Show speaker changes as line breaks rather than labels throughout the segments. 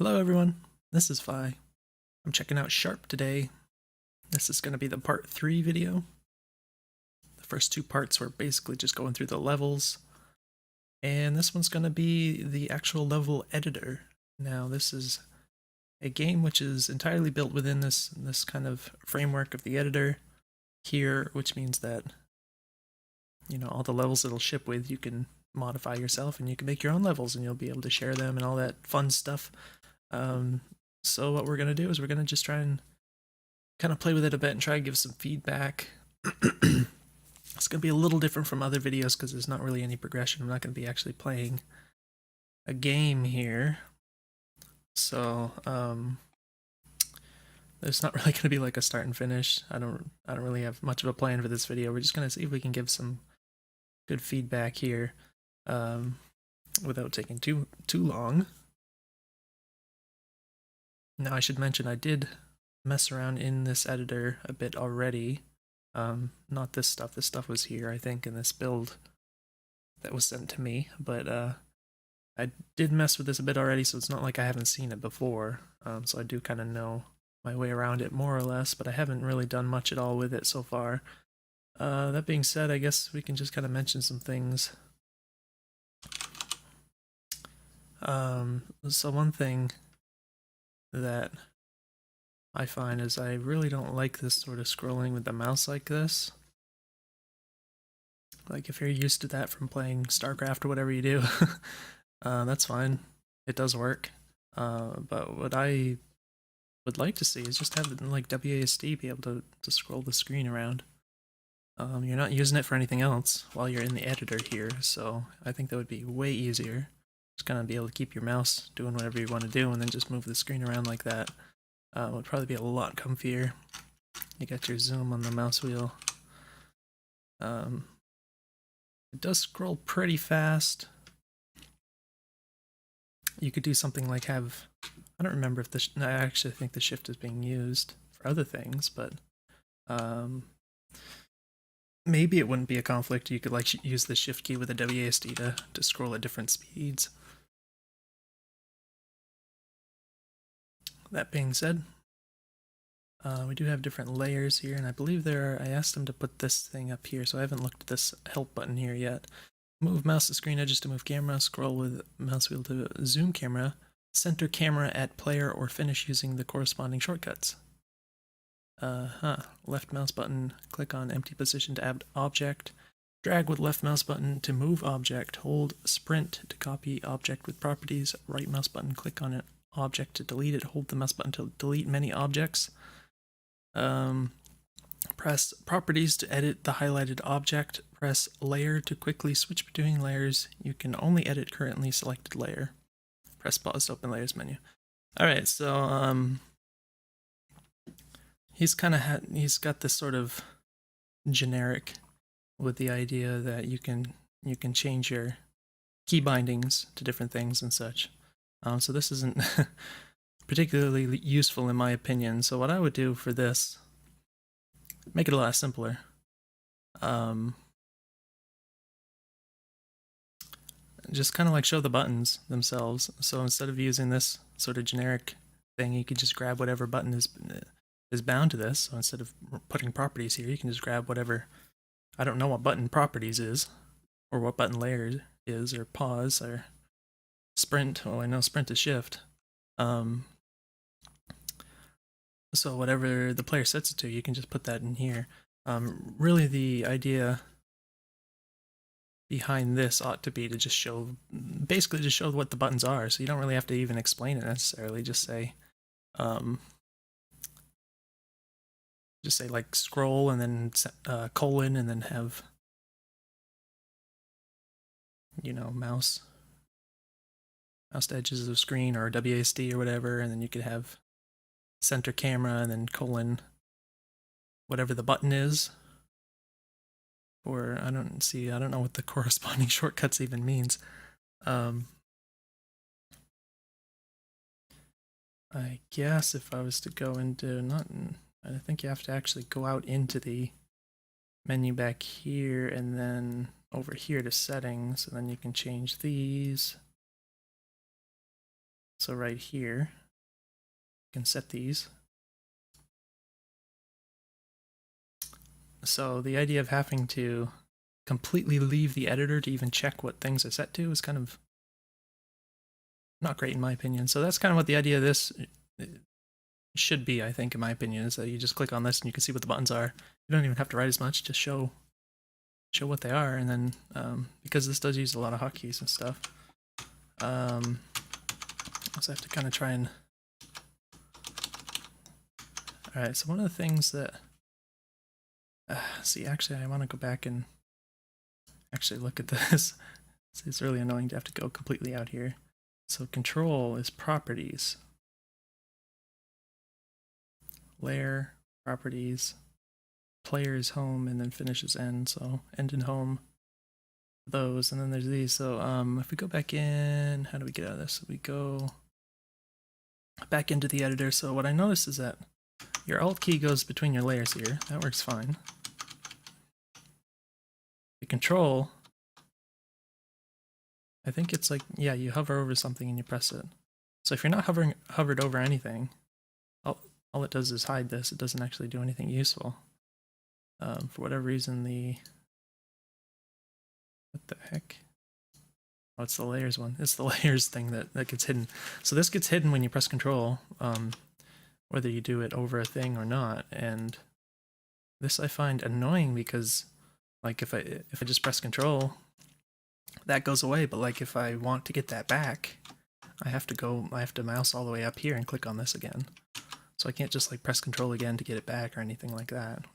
Hello everyone, this is Phi. I'm checking out Sharp today. This is going to be the part 3 video. The first two parts were basically just going through the levels, and this one's going to be the actual level editor. Now this is a game which is entirely built within this kind of framework of the editor here, which means that all the levels it'll ship with you can modify yourself, and you can make your own levels and you'll be able to share them and all that fun stuff. So what we're going to do is we're going to just try and kind of play with it a bit and try and give some feedback. It's going to be a little different from other videos because there's not really any progression. I'm not going to be actually playing a game here. So, there's not really going to be like a start and finish. I don't really have much of a plan for this video. We're just going to see if we can give some good feedback here without taking too long. Now I should mention I did mess around in this editor a bit already. Not this stuff. This stuff was here, I think, in this build that was sent to me, but I did mess with this a bit already, so it's not like I haven't seen it before. So I do kind of know my way around it more or less, but I haven't really done much at all with it so far. That being said, I guess we can just kind of mention some things. So one thing that I find is I really don't like this sort of scrolling with the mouse like this. Like if you're used to that from playing StarCraft or whatever you do, that's fine. It does work. But what I would like to see is just have like WASD be able to scroll the screen around. You're not using it for anything else while you're in the editor here, so I think that would be way easier. Just kind of be able to keep your mouse doing whatever you want to do and then just move the screen around like that. Would probably be a lot comfier. You got your zoom on the mouse wheel. It does scroll pretty fast. You could do something like have, I don't remember if I actually think the shift is being used for other things, but maybe it wouldn't be a conflict. You could like use the shift key with the WASD to scroll at different speeds. That being said, we do have different layers here, and I believe I asked them to put this thing up here, so I haven't looked at this help button here yet. Move mouse to screen edges to move camera, scroll with mouse wheel to zoom camera, center camera at player or finish using the corresponding shortcuts. Left mouse button, click on empty position to add object, drag with left mouse button to move object, hold sprint to copy object with properties, right mouse button, click on an object to delete it, hold the mouse button to delete many objects. Press properties to edit the highlighted object, press layer to quickly switch between layers. You can only edit currently selected layer. Press pause to open layers menu. Alright, so he's got this sort of generic with the idea that you can change your key bindings to different things and such. So this isn't particularly useful in my opinion. So what I would do for this, make it a lot simpler. Just kind of like show the buttons themselves. So instead of using this sort of generic thing, you could just grab whatever button is bound to this. So instead of putting properties here, you can just grab whatever. I don't know what button properties is, or what button layer is, or pause, or sprint. Well, I know sprint is shift. So whatever the player sets it to, you can just put that in here. Really the idea behind this ought to be to just show, basically just show what the buttons are, so you don't really have to even explain it necessarily. Just say like scroll and then colon and then have mouse to edges of the screen or WASD or whatever, and then you could have center camera and then colon whatever the button is. Or I don't know what the corresponding shortcuts even means. I guess if I was to go into, I think you have to actually go out into the menu back here and then over here to settings, and then you can change these. So right here, you can set these. So the idea of having to completely leave the editor to even check what things are set to is kind of not great in my opinion. So that's kind of what the idea of this should be, I think, in my opinion, is that you just click on this and you can see what the buttons are. You don't even have to write as much, just show what they are. And then because this does use a lot of hotkeys and stuff, I also have to kind of try and... Alright, so one of the things that... see, actually, I want to go back and actually look at this. See, it's really annoying to have to go completely out here. So control is properties. Layer, properties, player is home, and then finish is end. So end and home, those, and then there's these. So if we go back in, how do we get out of this? We go back into the editor. So what I noticed is that your Alt key goes between your layers here. That works fine. The control, I think it's like, yeah, you hover over something and you press it. So if you're not hovered over anything, all it does is hide this. It doesn't actually do anything useful. For whatever reason, what the heck? Oh, it's the layers one. It's the layers thing that gets hidden. So this gets hidden when you press control, whether you do it over a thing or not. And this I find annoying because, like, if I just press control, that goes away. But like, if I want to get that back, I have to mouse all the way up here and click on this again. So I can't just like press control again to get it back or anything like that,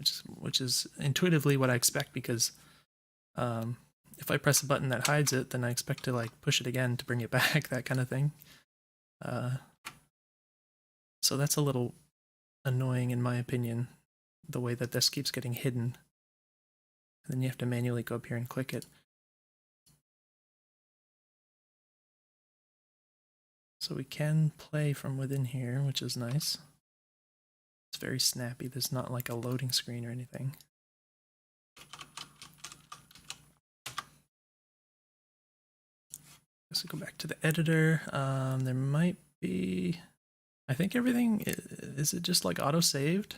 which is intuitively what I expect, because if I press a button that hides it, then I expect to like push it again to bring it back, that kind of thing. So that's a little annoying in my opinion, the way that this keeps getting hidden. And then you have to manually go up here and click it. So we can play from within here, which is nice. It's very snappy. There's not like a loading screen or anything. Let's go back to the editor. There might be... I think everything... Is it just like auto-saved?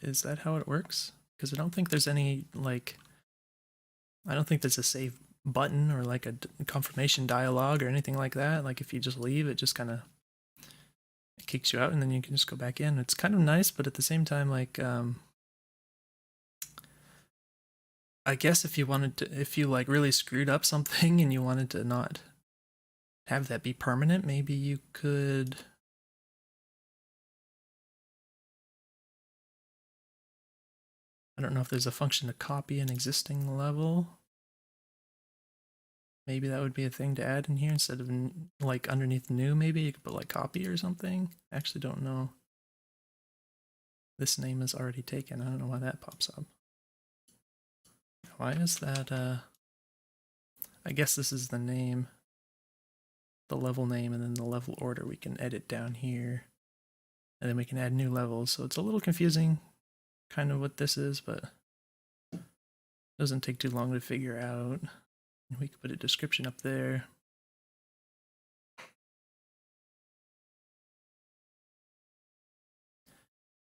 Is that how it works? Because I don't think there's any, like... I don't think there's a save button or like a confirmation dialogue or anything like that. Like if you just leave, it just kind of kicks you out and then you can just go back in. It's kind of nice, but at the same time, like... I guess if you wanted to, if you like really screwed up something and you wanted to not have that be permanent, maybe you could... I don't know if there's a function to copy an existing level. Maybe that would be a thing to add in here instead of like underneath new. Maybe you could put like copy or something. I actually don't know. This name is already taken. I don't know why that pops up. Why is that? I guess this is the name, the level name, and then the level order we can edit down here. And then we can add new levels. So it's a little confusing kind of what this is, but it doesn't take too long to figure out. We could put a description up there.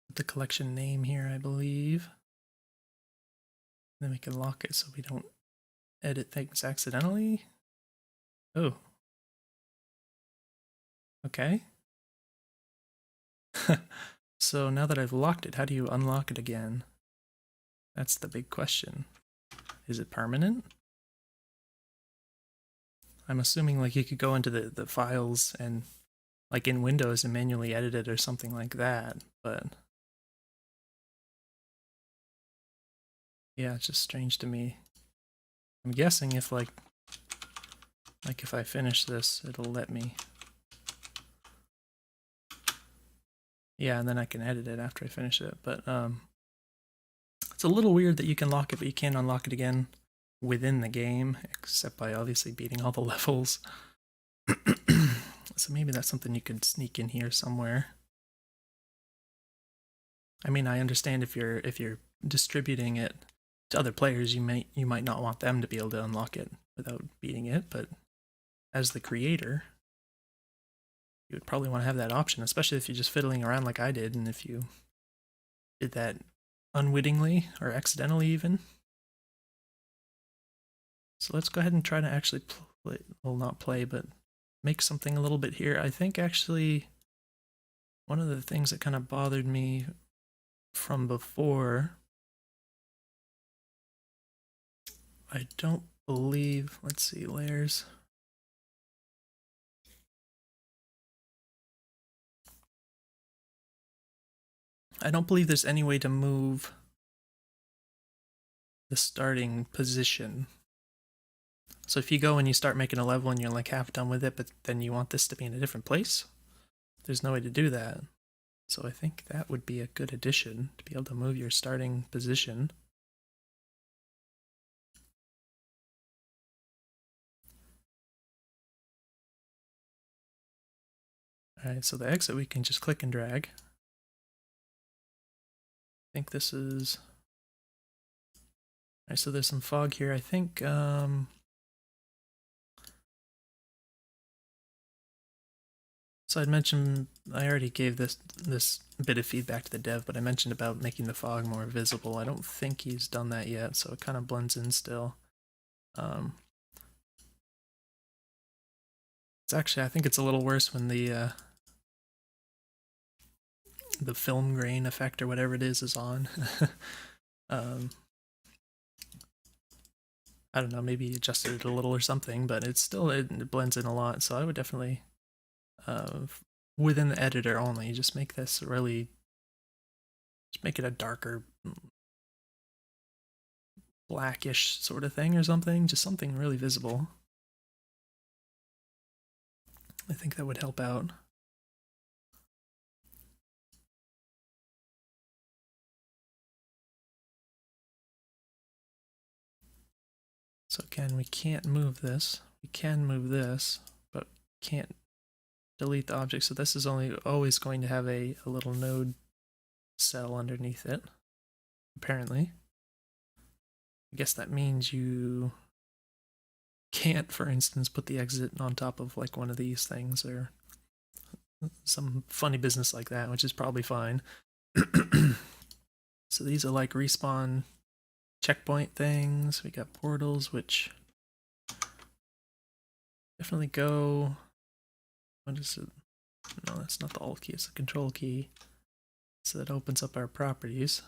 Put the collection name here, I believe. Then we can lock it so we don't edit things accidentally. Oh. Okay. So now that I've locked it, how do you unlock it again? That's the big question. Is it permanent? I'm assuming like you could go into the files and like in Windows and manually edit it or something like that, but yeah, it's just strange to me. I'm guessing if like if I finish this, it'll let me. Yeah, and then I can edit it after I finish it, but it's a little weird that you can lock it, but you can't unlock it again within the game, except by obviously beating all the levels. So maybe that's something you could sneak in here somewhere. I mean, I understand if you're distributing it to other players, you might not want them to be able to unlock it without beating it, but as the creator, you would probably want to have that option, especially if you're just fiddling around like I did, and if you did that unwittingly or accidentally even. So let's go ahead and try to actually play, well, not play, but make something a little bit here. I think actually one of the things that kind of bothered me from before, I don't believe, let's see, layers. I don't believe there's any way to move the starting position. So if you go and you start making a level and you're like half done with it, but then you want this to be in a different place, there's no way to do that. So I think that would be a good addition, to be able to move your starting position. Alright, so the exit we can just click and drag. I think this is... Alright, so there's some fog here. I think, so I'd mentioned, I already gave this bit of feedback to the dev, but I mentioned about making the fog more visible. I don't think he's done that yet, so it kind of blends in still. It's actually, I think it's a little worse when the film grain effect or whatever it is on. I don't know, maybe adjusted it a little or something, but it's still, it blends in a lot, so I would definitely, within the editor only, just make this really, just make it a darker, blackish sort of thing or something, just something really visible. I think that would help out. So again, we can't move this. We can move this, but can't delete the object. So this is always going to have a little node cell underneath it, apparently. I guess that means you can't, for instance, put the exit on top of like one of these things or some funny business like that, which is probably fine. So these are like respawn checkpoint things. We got portals, which definitely go. What is it? No, that's not the alt key, it's the control key. So that opens up our properties.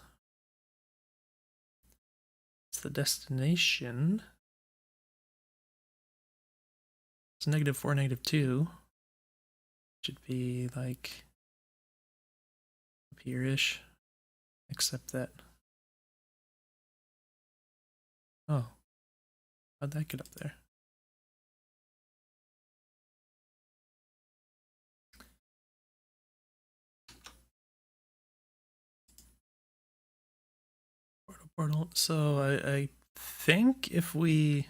It's the destination. It's -4, -2. Should be like up here-ish, except that. Oh, how'd that get up there? Portal. So I think if we,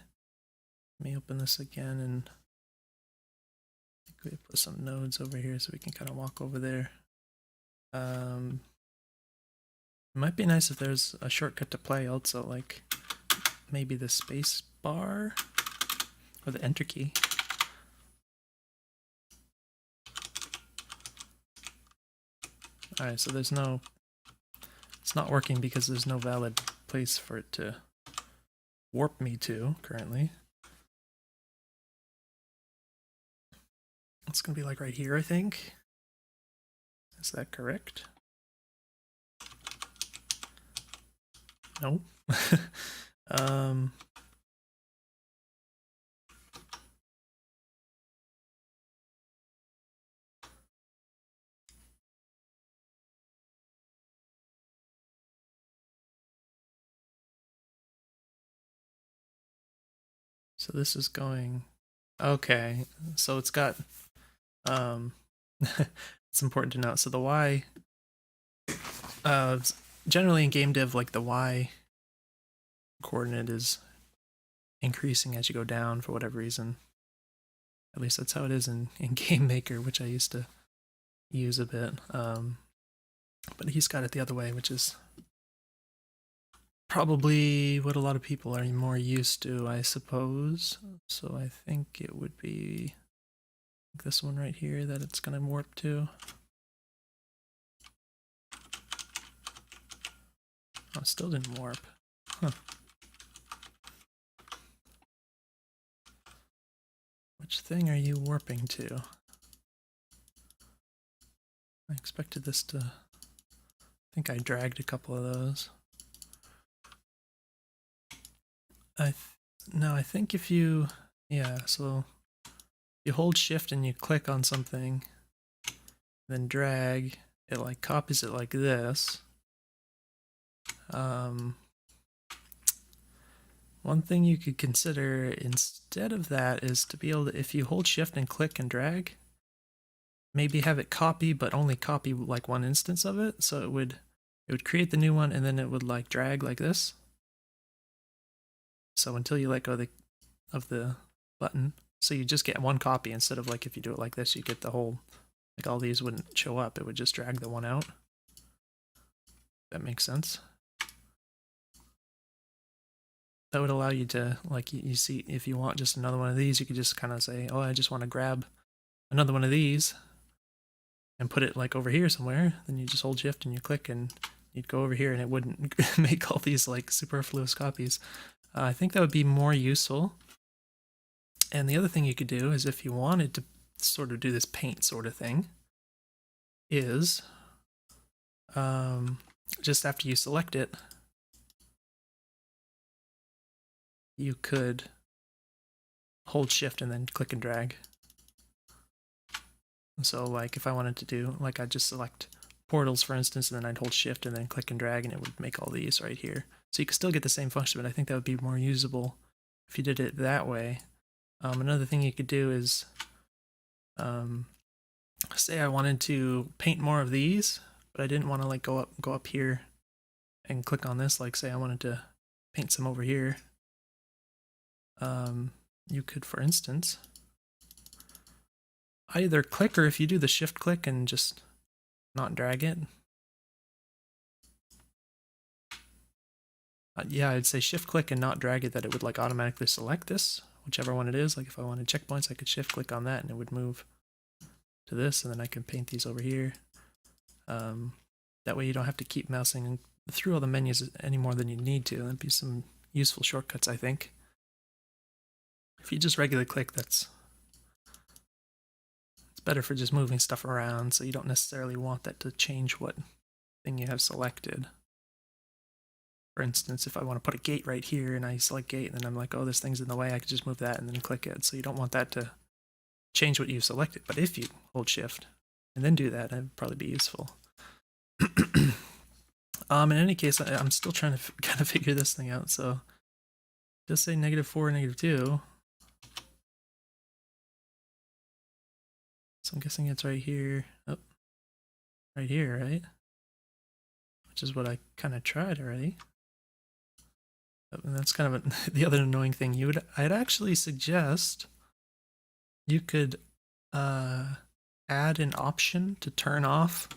let me open this again, and I think we put some nodes over here so we can kind of walk over there. It might be nice if there's a shortcut to play also, like maybe the space bar or the enter key. Alright, so there's no, it's not working because there's no valid place for it to warp me to currently. It's gonna be like right here, I think. Is that correct? No. So this is going, okay, so it's got, it's important to note. So the Y, generally in game dev, like the Y coordinate is increasing as you go down for whatever reason. At least that's how it is in Game Maker, which I used to use a bit. But he's got it the other way, which is probably what a lot of people are more used to, I suppose. So I think it would be this one right here that it's going to warp to. Oh, it still didn't warp. Huh. Which thing are you warping to? I expected this to... I think I dragged a couple of those. No, I think if you... Yeah, so you hold shift and you click on something, then drag, it like copies it like this. One thing you could consider instead of that is to be able to, if you hold shift and click and drag, maybe have it copy, but only copy like one instance of it. So it would create the new one and then it would like drag like this. So until you let go of the button, so you just get one copy instead of like if you do it like this, you get the whole, like all these wouldn't show up. It would just drag the one out. That makes sense. That would allow you to, like, you see, if you want just another one of these, you could just kind of say, oh, I just want to grab another one of these and put it like over here somewhere. Then you just hold shift and you click and you'd go over here and it wouldn't make all these like superfluous copies. I think that would be more useful. And the other thing you could do is if you wanted to sort of do this paint sort of thing is just after you select it, you could hold shift and then click and drag. So like if I wanted to do, like I'd just select portals for instance, and then I'd hold shift and then click and drag and it would make all these right here. So you could still get the same function, but I think that would be more usable if you did it that way. Another thing you could do is, say I wanted to paint more of these, but I didn't want to like go up here and click on this. Like say I wanted to paint some over here. You could, for instance, either click, or if you do the shift click and just not drag it. Yeah, I'd say shift click and not drag it, that it would like automatically select this, whichever one it is. Like if I wanted checkpoints, I could shift click on that and it would move to this, and then I can paint these over here. That way you don't have to keep mousing through all the menus any more than you need to. That'd be some useful shortcuts, I think. If you just regularly click, it's better for just moving stuff around, so you don't necessarily want that to change what thing you have selected. For instance, if I want to put a gate right here and I select gate and then I'm like, oh, this thing's in the way, I could just move that and then click it. So you don't want that to change what you've selected. But if you hold shift and then do that, that'd probably be useful. In any case, I'm still trying to kind of figure this thing out. So just say -4, -2. So I'm guessing it's right here. Oh, right here, right? Which is what I kind of tried already. And that's kind of the other annoying thing. I'd actually suggest you could add an option to turn off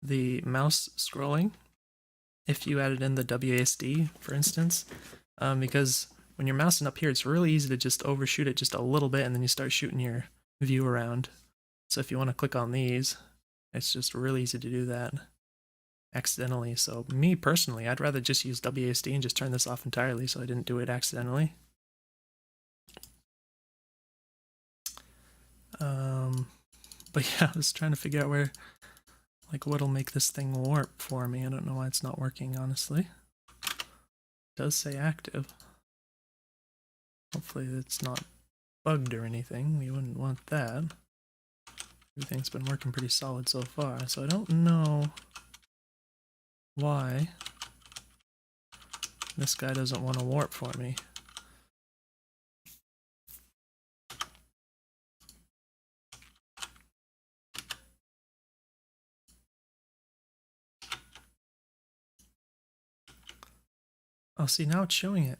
the mouse scrolling if you added in the WASD, for instance, because when you're mousing up here, it's really easy to just overshoot it just a little bit and then you start shooting your view around. So if you want to click on these, it's just really easy to do that accidentally. So me personally, I'd rather just use WASD and just turn this off entirely so I didn't do it accidentally. But yeah, I was trying to figure out where, like, what'll make this thing warp for me. I don't know why it's not working, honestly. It does say active. Hopefully it's not bugged or anything. We wouldn't want that. Everything's been working pretty solid so far, so I don't know why this guy doesn't want to warp for me. Oh, see, now it's showing it.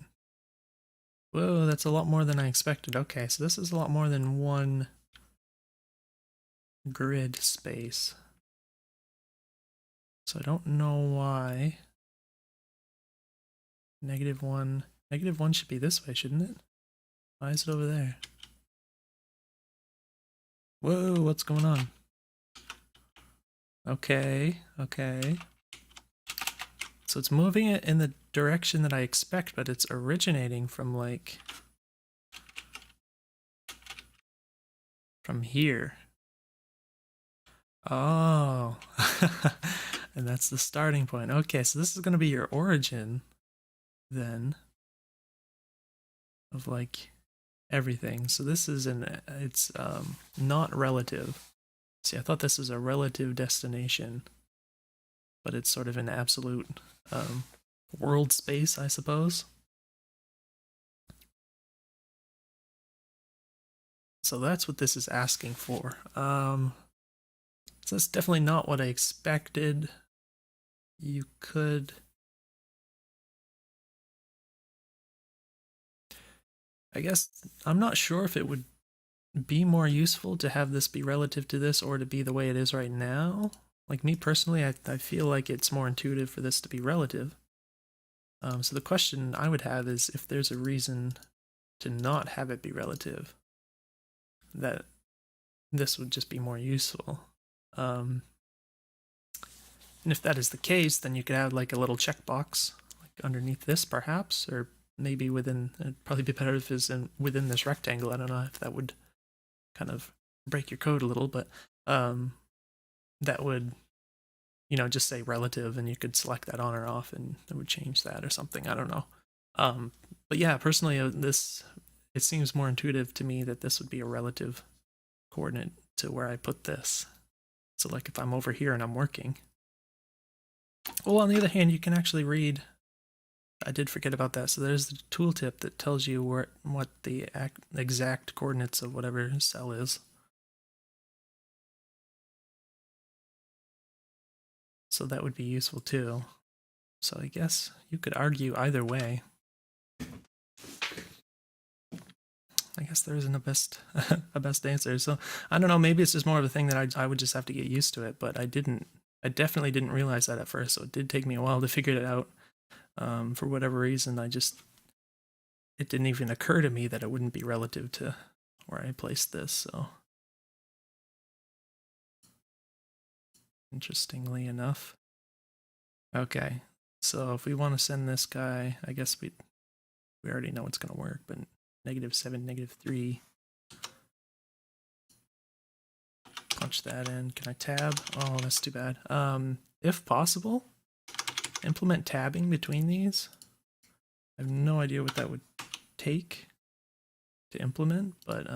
Whoa, that's a lot more than I expected. Okay, so this is a lot more than one grid space. So I don't know why -1. -1 should be this way, shouldn't it? Why is it over there? Whoa, what's going on? Okay, okay. So it's moving it in the direction that I expect, but it's originating from like from here. Oh, and that's the starting point. Okay, so this is going to be your origin then of like everything. So this is it's not relative. See, I thought this was a relative destination, but it's sort of an absolute world space, I suppose. So that's what this is asking for. So that's definitely not what I expected. You could... I guess I'm not sure if it would be more useful to have this be relative to this or to be the way it is right now. Like me personally, I feel like it's more intuitive for this to be relative. So the question I would have is if there's a reason to not have it be relative, that this would just be more useful. And if that is the case, then you could have like a little checkbox like underneath this perhaps, or maybe within, it'd probably be better if it's within this rectangle. I don't know if that would kind of break your code a little, but that would, you know, just say relative and you could select that on or off and it would change that or something. I don't know. But yeah, personally, it seems more intuitive to me that this would be a relative coordinate to where I put this. So like if I'm over here and I'm working. Well, on the other hand, you can actually read. I did forget about that. So there's the tooltip that tells you what the exact coordinates of whatever cell is. So that would be useful too. So I guess you could argue either way. I guess there isn't a best a best answer. So I don't know. Maybe it's just more of a thing that I would just have to get used to it. But I definitely didn't realize that at first. So it did take me a while to figure it out. For whatever reason, it didn't even occur to me that it wouldn't be relative to where I placed this. So interestingly enough. Okay, so if we want to send this guy, I guess we already know it's going to work, but -7, -3. Punch that in. Can I tab? Oh, that's too bad. If possible, implement tabbing between these. I have no idea what that would take to implement, but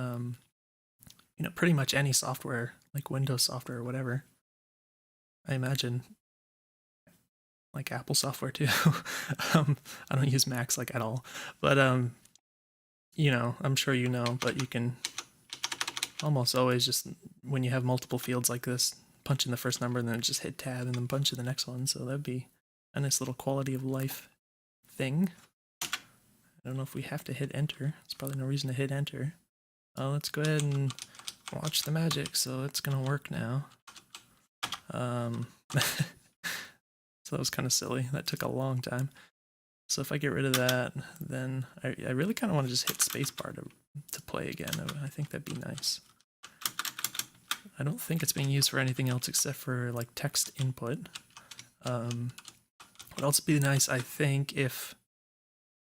you know, pretty much any software, like Windows software or whatever. I imagine like Apple software too. I don't use Macs like at all, but you know, I'm sure you know, but you can almost always just, when you have multiple fields like this, punch in the first number and then just hit tab and then punch in the next one. So that'd be a nice little quality of life thing. I don't know if we have to hit enter. There's probably no reason to hit enter. Let's go ahead and watch the magic. So it's gonna work now. So that was kind of silly. That took a long time. So if I get rid of that, then I really kind of want to just hit spacebar to play again. I think that'd be nice. I don't think it's being used for anything else except for like text input. It would also be nice, I think, if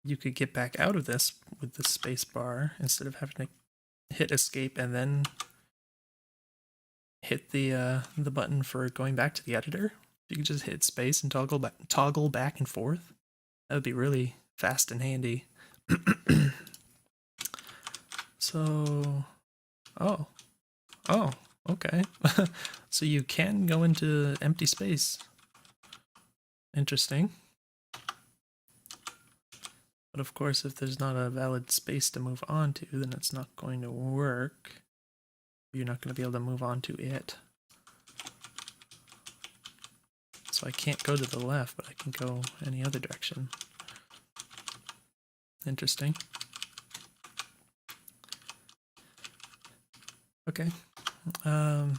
you could get back out of this with the spacebar instead of having to hit escape and then hit the button for going back to the editor. You could just hit space and toggle back and forth. That would be really fast and handy. So, oh, okay. So you can go into empty space. Interesting. But of course, if there's not a valid space to move on to, then it's not going to work. You're not going to be able to move on to it. So I can't go to the left, but I can go any other direction. Interesting. Okay. Oh,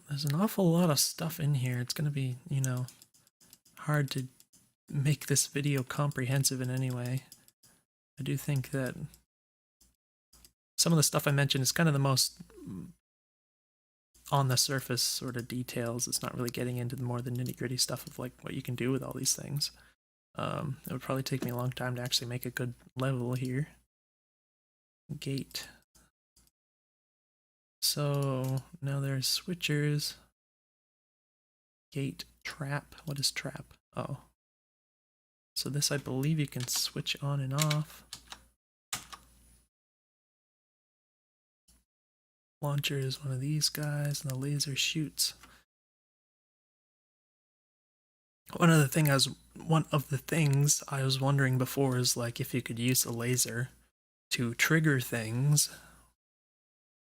there's an awful lot of stuff in here. It's going to be, you know, hard to make this video comprehensive in any way. I do think that some of the stuff I mentioned is kind of the most on the surface sort of details. It's not really getting into the more the nitty-gritty stuff of like what you can do with all these things. It would probably take me a long time to actually make a good level here. Gate. So now there's switchers. Gate, trap. What is trap? Oh. So this, I believe you can switch on and off. Launcher is one of these guys, and the laser shoots. One of the things I was wondering before is like if you could use a laser to trigger things,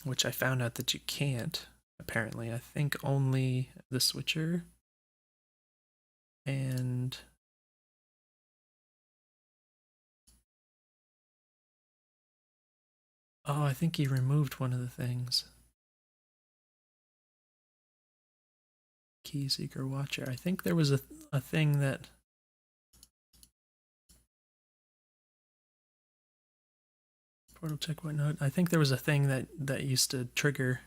which I found out that you can't, apparently. I think only the switcher and oh, I think he removed one of the things. Key seeker watcher. I think there was a thing that portal checkpoint node. I think there was a thing that used to trigger.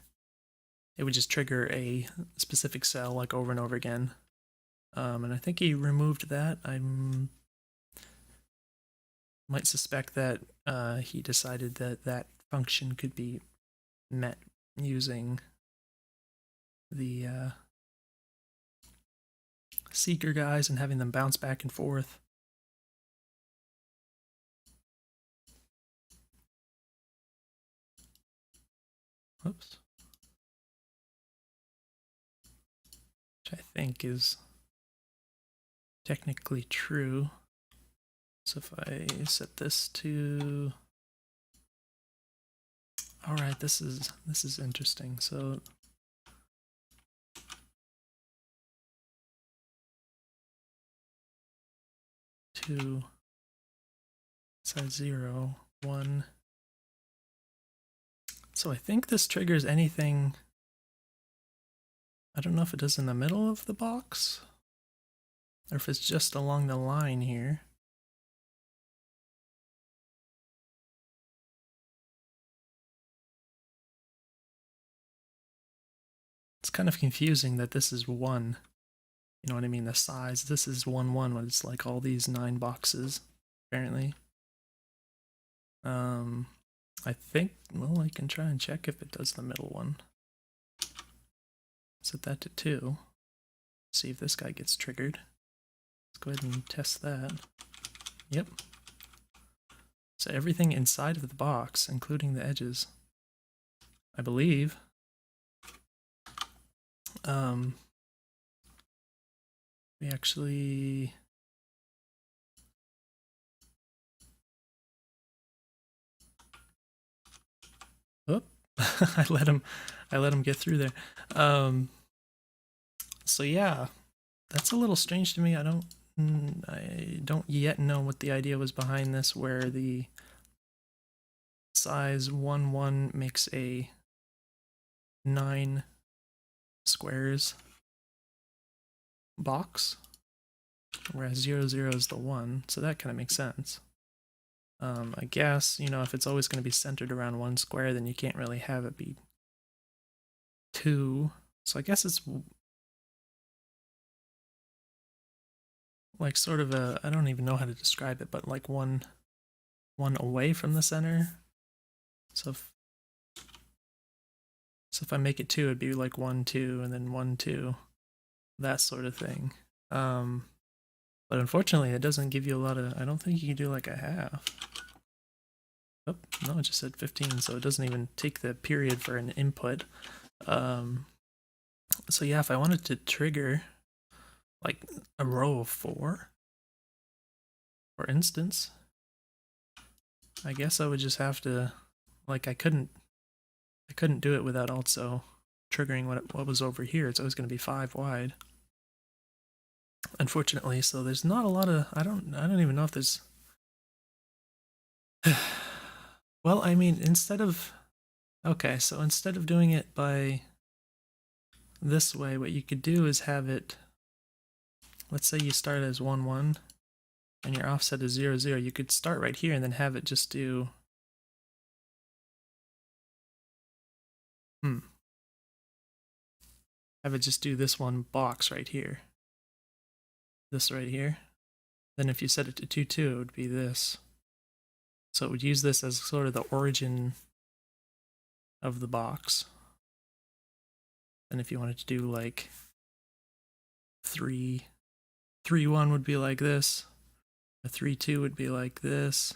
It would just trigger a specific cell like over and over again. And I think he removed that. I might suspect that he decided that that function could be met using the seeker guys and having them bounce back and forth. Whoops. Which I think is technically true. So if I set this to, all right, this is interesting. So two, size 0, 1. So I think this triggers anything. I don't know if it does in the middle of the box or if it's just along the line here. It's kind of confusing that this is 1. You know what I mean? The size. This is 1, 1, but it's like all these 9 boxes, apparently. I think, well, I can try and check if it does the middle one. Set that to 2. See if this guy gets triggered. Let's go ahead and test that. Yep. So everything inside of the box, including the edges, I believe, we actually I let him get through there. So yeah, that's a little strange to me. I don't yet know what the idea was behind this, where the size 1, 1 makes a 9 squares box, whereas 0, 0 is the 1, so that kind of makes sense. I guess, you know, if it's always going to be centered around 1 square, then you can't really have it be 2. So I guess it's like sort of a, I don't even know how to describe it, but like one away from the center. So if I make it 2, it'd be like 1, 2, and then 1, 2, that sort of thing. But unfortunately, it doesn't give you a lot of, I don't think you can do like a half. Oh, no, it just said 15, so it doesn't even take the period for an input. So yeah, if I wanted to trigger like a row of 4, for instance, I guess I would just have to, like, I couldn't do it without also triggering what was over here. It's always going to be 5 wide, unfortunately. So there's not a lot of, I don't even know if there's well, I mean, instead of doing it by this way, what you could do is have it, let's say you start as 1, 1, and your offset is 0, 0, you could start right here and then have it just do... Have it just do this one box right here. This right here. Then if you set it to 2, 2, it would be this. So it would use this as sort of the origin of the box. And if you wanted to do like 3, 3, 1 would be like this. A 3, 2 would be like this.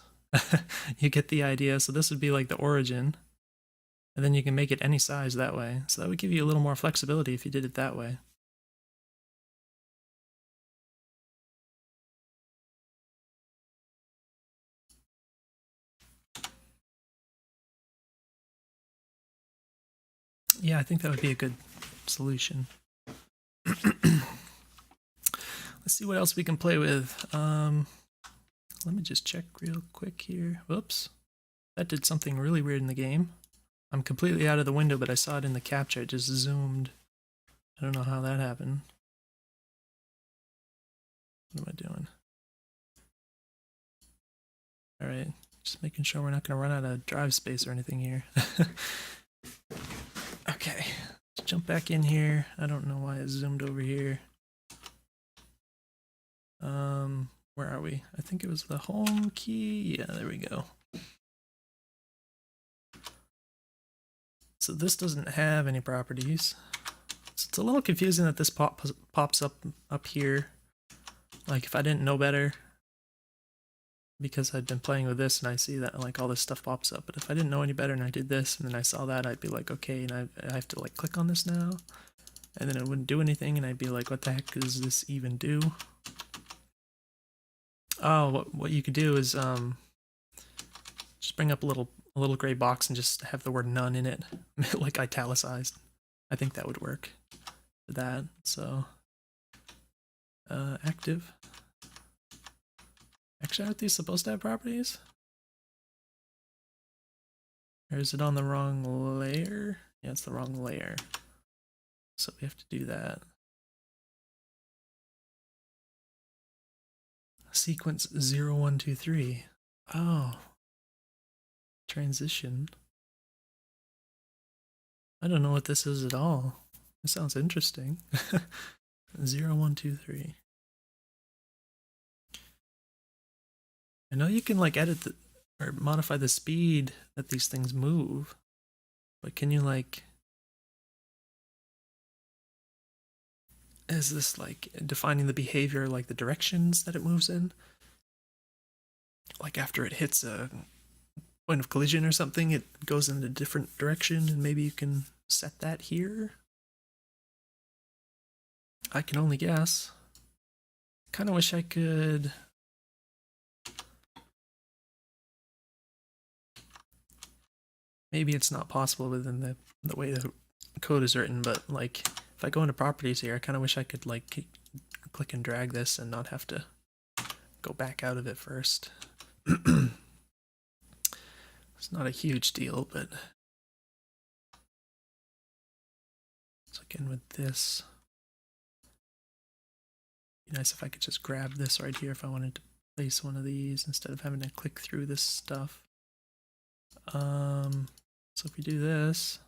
You get the idea. So this would be like the origin. And then you can make it any size that way. So that would give you a little more flexibility if you did it that way. Yeah, I think that would be a good solution. Let's see what else we can play with. Let me just check real quick here. Whoops. That did something really weird in the game. I'm completely out of the window, but I saw it in the capture. It just zoomed. I don't know how that happened. What am I doing? Alright, just making sure we're not going to run out of drive space or anything here. Okay, let's jump back in here. I don't know why it zoomed over here. Where are we? I think it was the home key. Yeah, there we go. So this doesn't have any properties. So it's a little confusing that this pops up here. Like if I didn't know better, because I'd been playing with this and I see that like all this stuff pops up. But if I didn't know any better and I did this and then I saw that, I'd be like, okay, and I have to like click on this now. And then it wouldn't do anything and I'd be like, what the heck does this even do? Oh, what you could do is just bring up a little gray box and just have the word none in it, like italicized. I think that would work for that. So active. Actually, aren't these supposed to have properties? Or is it on the wrong layer? Yeah, it's the wrong layer. So we have to do that. Sequence 0, 1, 2, 3. Oh. Transition. I don't know what this is at all. It sounds interesting. 0, 1, 2, 3. I know you can like edit or modify the speed that these things move, but can you like... Is this like defining the behavior, like the directions that it moves in? Like after it hits a point of collision or something, it goes in a different direction, and maybe you can set that here? I can only guess. Kind of wish I could... Maybe it's not possible within the way the code is written, but like if I go into properties here, I kind of wish I could like click and drag this and not have to go back out of it first. It's not a huge deal, but so again with this, it'd be nice if I could just grab this right here if I wanted to place one of these instead of having to click through this stuff. So if we do this,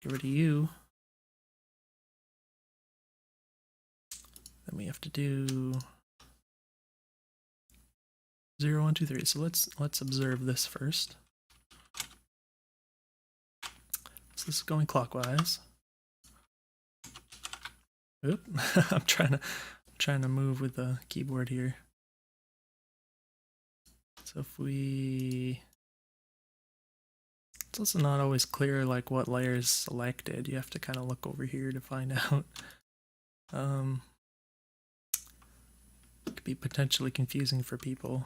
get rid of you, then we have to do 0, 1, 2, 3. So let's observe this first. So this is going clockwise. Oop, I'm trying to move with the keyboard here. So if we... It's also not always clear like what layer is selected. You have to kind of look over here to find out. It could be potentially confusing for people.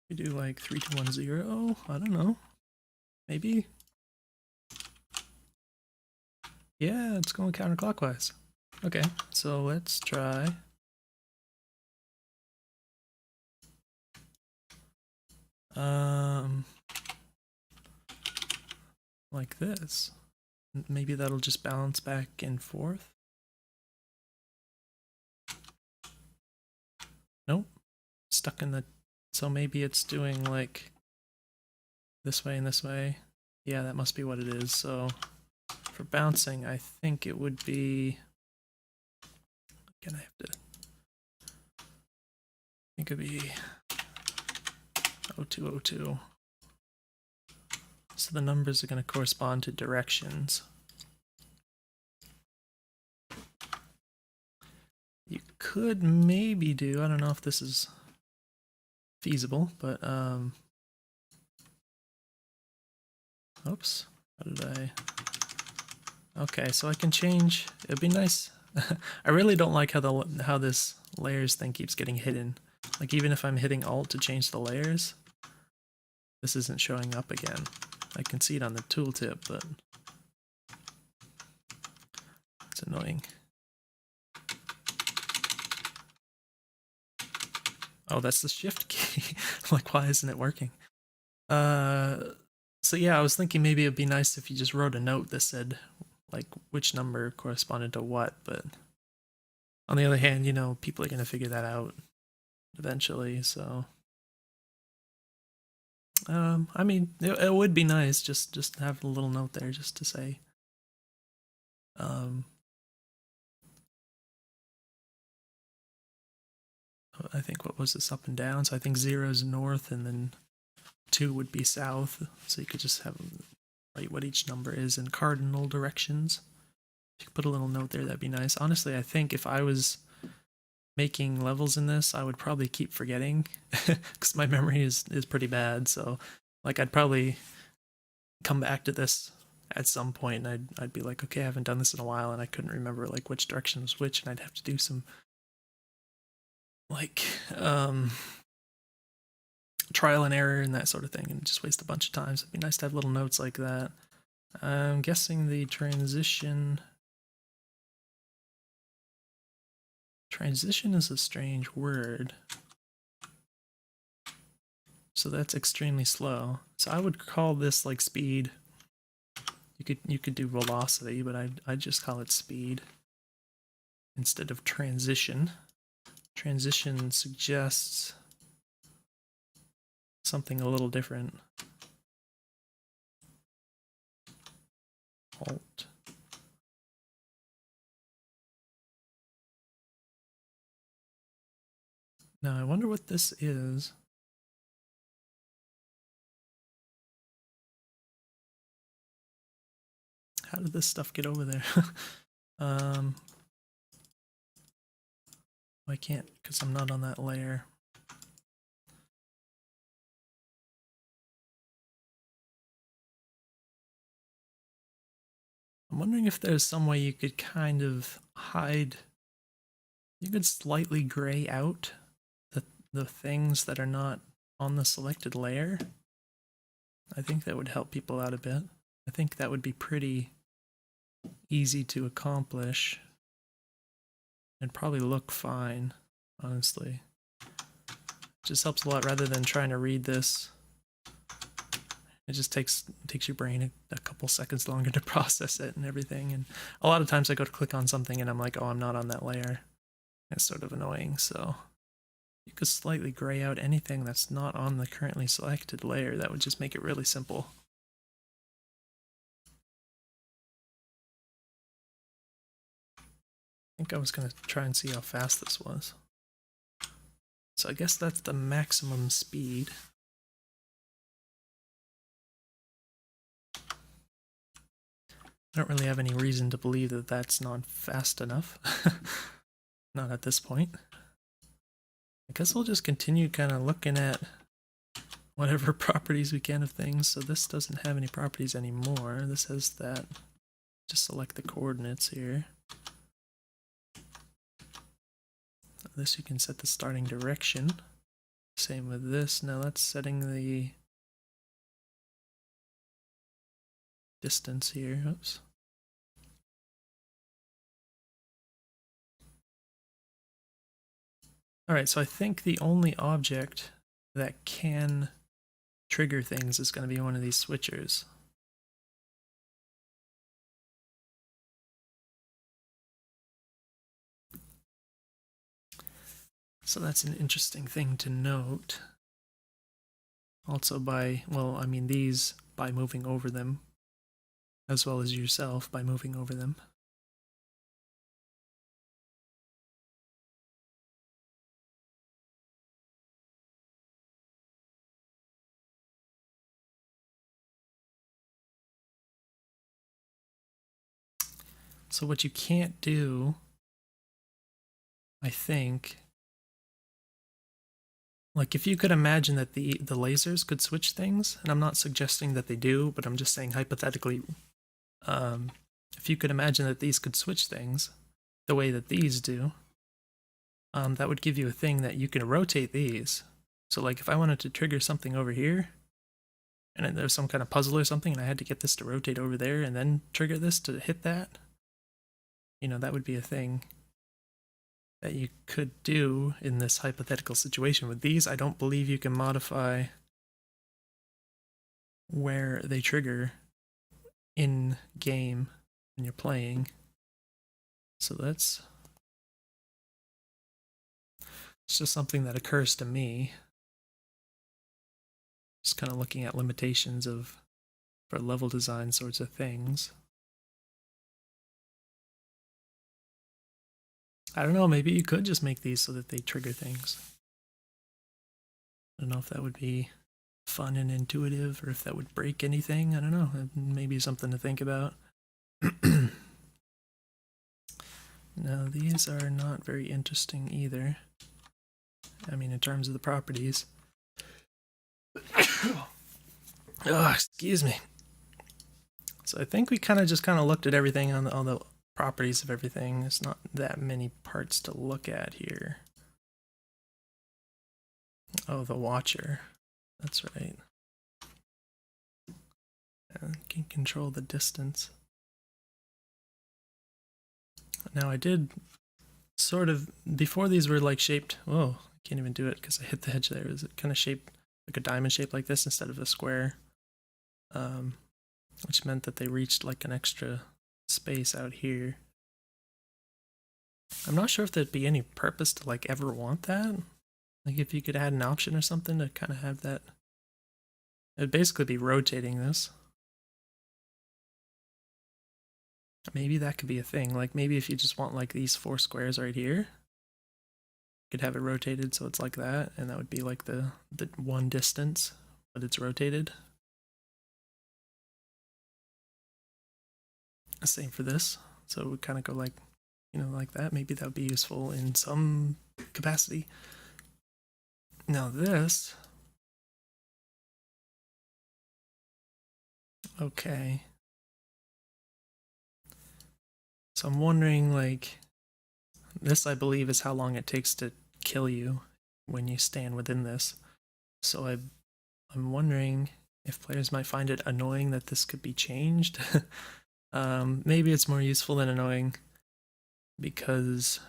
We do like 3, 2, 1, 0. I don't know. Maybe. Yeah, it's going counterclockwise. Okay, so let's try. Like this. Maybe that'll just bounce back and forth. Nope. Stuck in the... So maybe it's doing like this way and this way. Yeah, that must be what it is. So for bouncing, I think it would be... Again, I have to... I think it'd be 0202. So the numbers are going to correspond to directions. You could maybe do, I don't know if this is feasible, but oops, how did I? Okay, so I can change. It'd be nice. I really don't like how this layers thing keeps getting hidden. Like even if I'm hitting Alt to change the layers, this isn't showing up again. I can see it on the tooltip, but it's annoying. Oh, that's the shift key. Like, why isn't it working? So yeah, I was thinking maybe it'd be nice if you just wrote a note that said like which number corresponded to what, but on the other hand, you know, people are going to figure that out eventually, so I mean, it would be nice just to have a little note there just to say I think what was this, up and down? So I think 0 is north and then 2 would be south, so you could just have write what each number is in cardinal directions. If you could put a little note there, that'd be nice. Honestly, I think if I was making levels in this, I would probably keep forgetting because my memory is pretty bad. So like I'd probably come back to this at some point and I'd be like, okay, I haven't done this in a while and I couldn't remember like which direction was which, and I'd have to do some like trial and error and that sort of thing and just waste a bunch of time. So it'd be nice to have little notes like that. I'm guessing the transition is a strange word. So that's extremely slow. So I would call this like speed. You could do velocity, but I'd just call it speed instead of transition. Transition suggests something a little different. Alt. Now I wonder what this is. How did this stuff get over there? I can't because I'm not on that layer. I'm wondering if there's some way you could kind of hide, you could slightly gray out the things that are not on the selected layer. I think that would help people out a bit. I think that would be pretty easy to accomplish and probably look fine, honestly. It just helps a lot rather than trying to read this. It just takes your brain a couple seconds longer to process it and everything. And a lot of times I go to click on something and I'm like, oh, I'm not on that layer. It's sort of annoying. So you could slightly gray out anything that's not on the currently selected layer. That would just make it really simple. I think I was going to try and see how fast this was. So I guess that's the maximum speed. I don't really have any reason to believe that that's not fast enough. Not at this point. I guess we'll just continue kind of looking at whatever properties we can of things. So this doesn't have any properties anymore. This has that. Just select the coordinates here. This you can set the starting direction. Same with this. Now that's setting the distance here. Oops. Alright, so I think the only object that can trigger things is going to be one of these switchers. So that's an interesting thing to note. Also by, well, I mean these by moving over them, as well as yourself by moving over them. So what you can't do, I think, like if you could imagine that the lasers could switch things, and I'm not suggesting that they do, but I'm just saying hypothetically, if you could imagine that these could switch things the way that these do, that would give you a thing that you can rotate these. So like if I wanted to trigger something over here, and then there's some kind of puzzle or something, and I had to get this to rotate over there and then trigger this to hit that, you know, that would be a thing that you could do in this hypothetical situation. With these, I don't believe you can modify where they trigger in game when you're playing. So it's just something that occurs to me. Just kind of looking at limitations for level design sorts of things. I don't know, maybe you could just make these so that they trigger things. I don't know if that would be fun and intuitive or if that would break anything. I don't know. Maybe something to think about. Now, these are not very interesting either. I mean, in terms of the properties. Oh, excuse me. So I think we kind of looked at everything on all the properties of everything. There's not that many parts to look at here. Oh, the watcher. That's right. And can control the distance. Now I did sort of, before these were like shaped, oh, I can't even do it because I hit the edge there. Is it kind of shaped like a diamond shape like this instead of a square? Which meant that they reached like an extra space out here. I'm not sure if there'd be any purpose to like ever want that. Like if you could add an option or something to kind of have that. It'd basically be rotating this. Maybe that could be a thing. Like maybe if you just want like these 4 squares right here, you could have it rotated so it's like that, and that would be like the one distance, but it's rotated. Same for this. So it would kind of go like, you know, like that. Maybe that would be useful in some capacity. Now this, okay. So I'm wondering, like, this I believe is how long it takes to kill you when you stand within this. So I'm wondering if players might find it annoying that this could be changed. Maybe it's more useful than annoying, because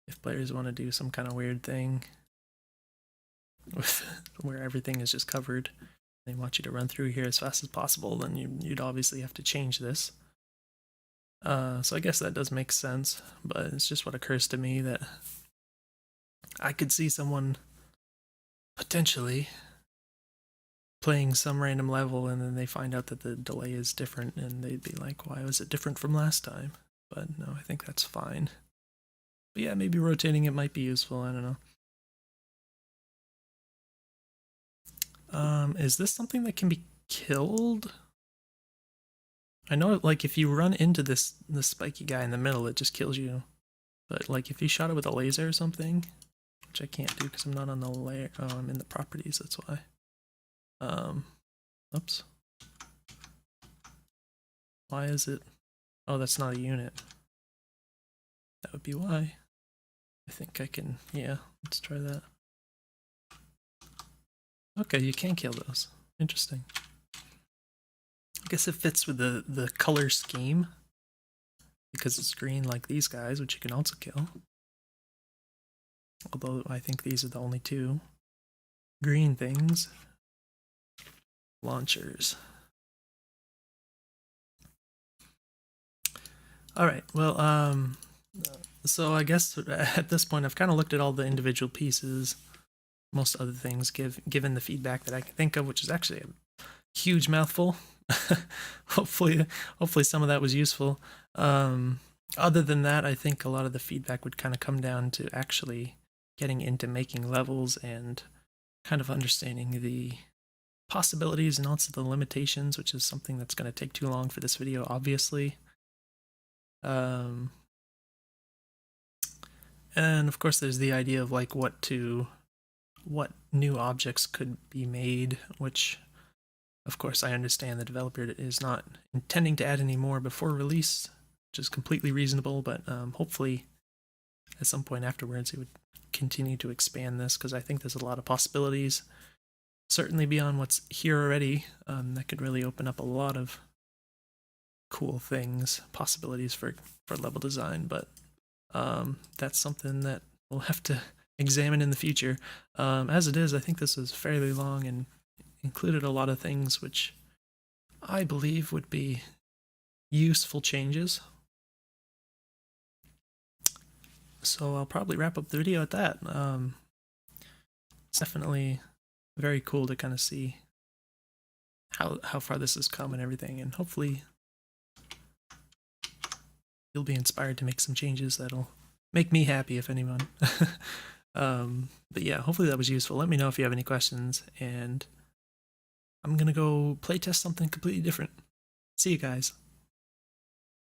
if players want to do some kind of weird thing with where everything is just covered, they want you to run through here as fast as possible, then you'd obviously have to change this. So I guess that does make sense, but it's just what occurs to me that I could see someone potentially playing some random level and then they find out that the delay is different and they'd be like, why was it different from last time? But no, I think that's fine. But yeah, maybe rotating it might be useful, I don't know. Is this something that can be killed? I know, like, if you run into this spiky guy in the middle, it just kills you. But, like, if you shot it with a laser or something, which I can't do because I'm not on the layer. Oh, I'm in the properties, that's why. Oops. Why is it? Oh, that's not a unit. That would be why. I think I can, yeah, let's try that. Okay, you can kill those. Interesting. I guess it fits with the color scheme, because it's green like these guys, which you can also kill. Although I think these are the only 2 green things. Launchers. Alright, well, So I guess at this point I've kind of looked at all the individual pieces, most other things, given the feedback that I can think of, which is actually a huge mouthful. hopefully, hopefully some of that was useful. Other than that, I think a lot of the feedback would kind of come down to actually getting into making levels and kind of understanding the possibilities and also the limitations, which is something that's going to take too long for this video, obviously. And of course, there's the idea of like what new objects could be made, which of course I understand the developer is not intending to add any more before release, which is completely reasonable, but hopefully at some point afterwards he would continue to expand this, because I think there's a lot of possibilities, certainly beyond what's here already, that could really open up a lot of cool things, possibilities for level design. But that's something that we'll have to examine in the future. As it is, I think this was fairly long and included a lot of things which I believe would be useful changes. So I'll probably wrap up the video at that. It's definitely very cool to kind of see how far this has come and everything, and hopefully you'll be inspired to make some changes that'll make me happy, if anyone. But yeah, hopefully that was useful. Let me know if you have any questions, and I'm gonna go playtest something completely different. See you guys.